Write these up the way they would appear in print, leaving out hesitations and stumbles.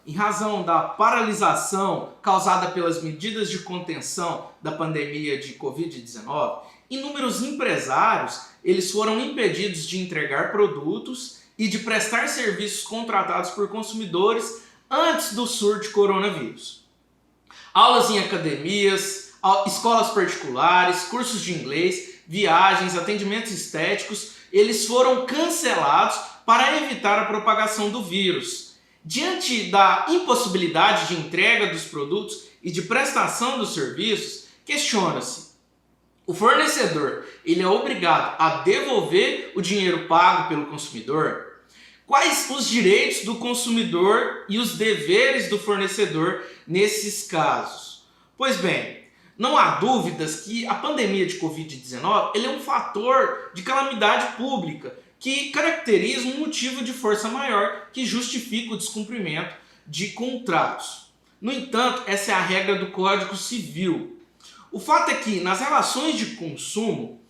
em razão da paralisação causada pelas medidas de contenção da pandemia de Covid-19, inúmeros empresários eles foram impedidos de entregar produtos e de prestar serviços contratados por consumidores antes do surto de coronavírus. Aulas em academias, escolas particulares, cursos de inglês, viagens, atendimentos estéticos, eles foram cancelados para evitar a propagação do vírus. Diante da impossibilidade de entrega dos produtos e de prestação dos serviços, questiona-se: o fornecedor ele é obrigado a devolver o dinheiro pago pelo consumidor? Quais os direitos do consumidor e os deveres do fornecedor nesses casos? Pois bem, não há dúvidas que a pandemia de Covid-19 ele é um fator de calamidade pública que caracteriza um motivo de força maior que justifica o descumprimento de contratos. No entanto, essa é a regra do Código Civil. O fato é que nas relações de consumo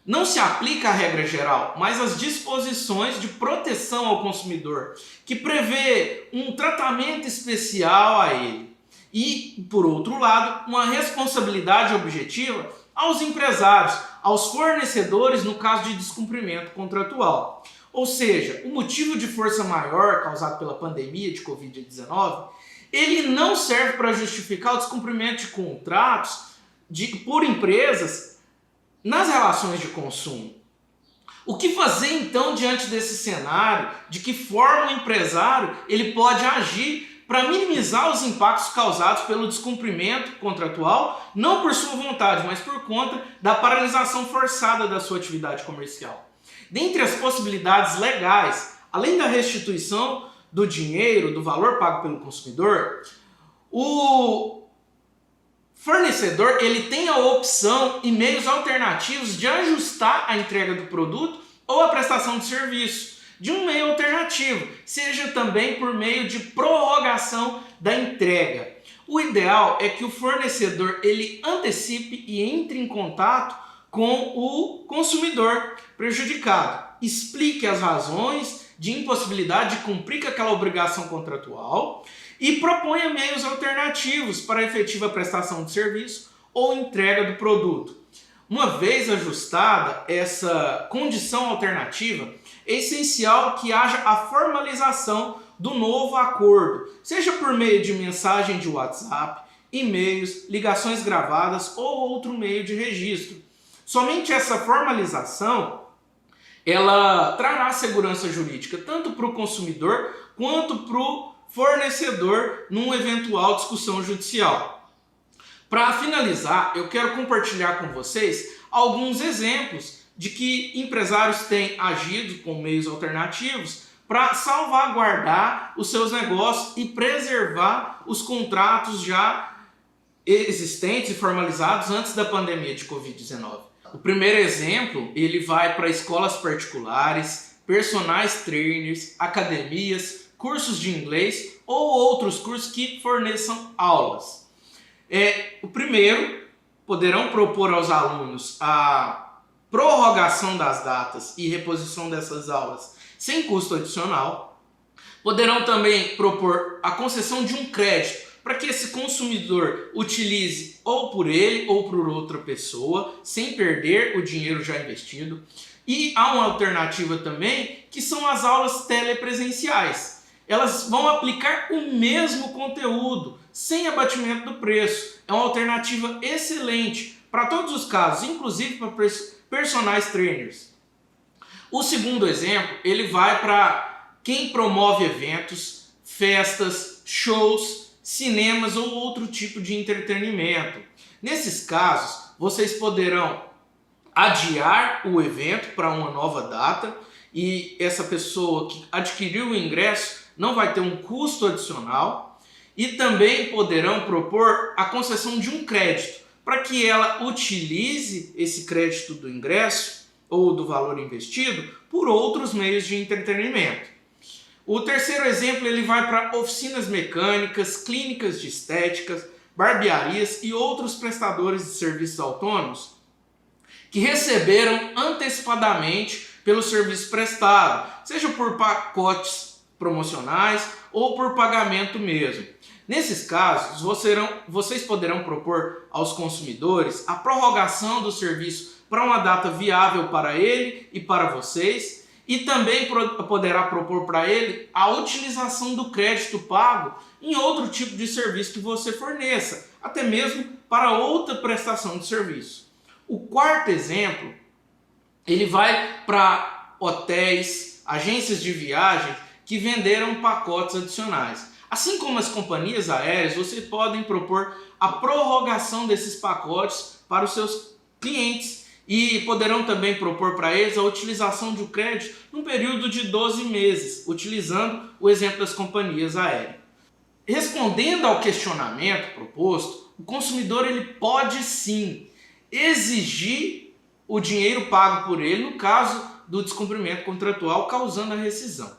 não se aplica a regra geral, mas as disposições de proteção ao consumidor, que prevê um tratamento especial a ele. E, por outro lado, uma responsabilidade objetiva aos empresários, aos fornecedores no caso de descumprimento contratual. Ou seja, o motivo de força maior causado pela pandemia de Covid-19, ele não serve para justificar o descumprimento de contratos por empresas nas relações de consumo. O que fazer então diante desse cenário? De que forma o empresário ele pode agir para minimizar os impactos causados pelo descumprimento contratual, não por sua vontade, mas por conta da paralisação forçada da sua atividade comercial? Dentre as possibilidades legais, além da restituição do dinheiro, do valor pago pelo consumidor, o fornecedor ele tem a opção e meios alternativos de ajustar a entrega do produto ou a prestação de serviço de um meio alternativo, seja também por meio de prorrogação da entrega. O ideal é que o fornecedor ele antecipe e entre em contato com o consumidor prejudicado, explique as razões de impossibilidade de cumprir com aquela obrigação contratual e proponha meios alternativos para a efetiva prestação de serviço ou entrega do produto. Uma vez ajustada essa condição alternativa, é essencial que haja a formalização do novo acordo, seja por meio de mensagem de WhatsApp, e-mails, ligações gravadas ou outro meio de registro. Somente essa formalização ela trará segurança jurídica tanto para o consumidor quanto para o fornecedor numa eventual discussão judicial. Para finalizar, eu quero compartilhar com vocês alguns exemplos de que empresários têm agido com meios alternativos para salvaguardar os seus negócios e preservar os contratos já existentes e formalizados antes da pandemia de Covid-19. O primeiro exemplo, ele vai para escolas particulares, personagens trainers, academias, cursos de inglês ou outros cursos que forneçam aulas. O primeiro, poderão propor aos alunos a prorrogação das datas e reposição dessas aulas sem custo adicional. Poderão também propor a concessão de um crédito para que esse consumidor utilize ou por ele ou por outra pessoa, sem perder o dinheiro já investido. E há uma alternativa também, que são as aulas telepresenciais. Elas vão aplicar o mesmo conteúdo, sem abatimento do preço. É uma alternativa excelente para todos os casos, inclusive para personal trainers. O segundo exemplo, ele vai para quem promove eventos, festas, shows, cinemas ou outro tipo de entretenimento. Nesses casos, vocês poderão adiar o evento para uma nova data e essa pessoa que adquiriu o ingresso não vai ter um custo adicional, e também poderão propor a concessão de um crédito para que ela utilize esse crédito do ingresso ou do valor investido por outros meios de entretenimento. O terceiro exemplo ele vai para oficinas mecânicas, clínicas de estética, barbearias e outros prestadores de serviços autônomos que receberam antecipadamente pelo serviço prestado, seja por pacotes promocionais ou por pagamento mesmo. Nesses casos, vocês poderão propor aos consumidores a prorrogação do serviço para uma data viável para ele e para vocês, e também poderá propor para ele a utilização do crédito pago em outro tipo de serviço que você forneça, até mesmo para outra prestação de serviço. O quarto exemplo, ele vai para hotéis, agências de viagem que venderam pacotes adicionais. Assim como as companhias aéreas, vocês podem propor a prorrogação desses pacotes para os seus clientes e poderão também propor para eles a utilização de um crédito num período de 12 meses, utilizando o exemplo das companhias aéreas. Respondendo ao questionamento proposto, o consumidor ele pode sim exigir o dinheiro pago por ele no caso do descumprimento contratual causando a rescisão.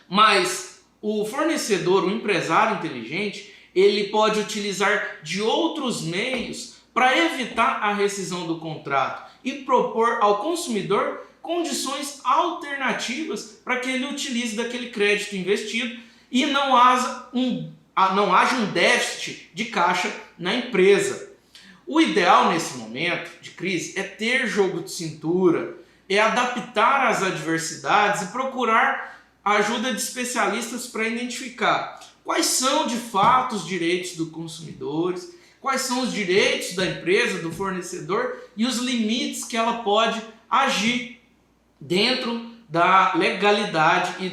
Mas o fornecedor, o empresário inteligente, ele pode utilizar de outros meios para evitar a rescisão do contrato e propor ao consumidor condições alternativas para que ele utilize daquele crédito investido e não haja um déficit de caixa na empresa. O ideal nesse momento de crise é ter jogo de cintura, é adaptar às adversidades e procurar a ajuda de especialistas para identificar quais são de fato os direitos dos consumidores, quais são os direitos da empresa, do fornecedor e os limites que ela pode agir dentro da legalidade e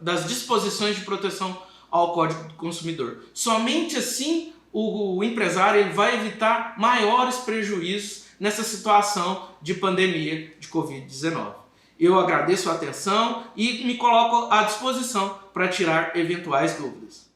das disposições de proteção ao Código do Consumidor. Somente assim o empresário ele vai evitar maiores prejuízos nessa situação de pandemia de Covid-19. Eu agradeço a atenção e me coloco à disposição para tirar eventuais dúvidas.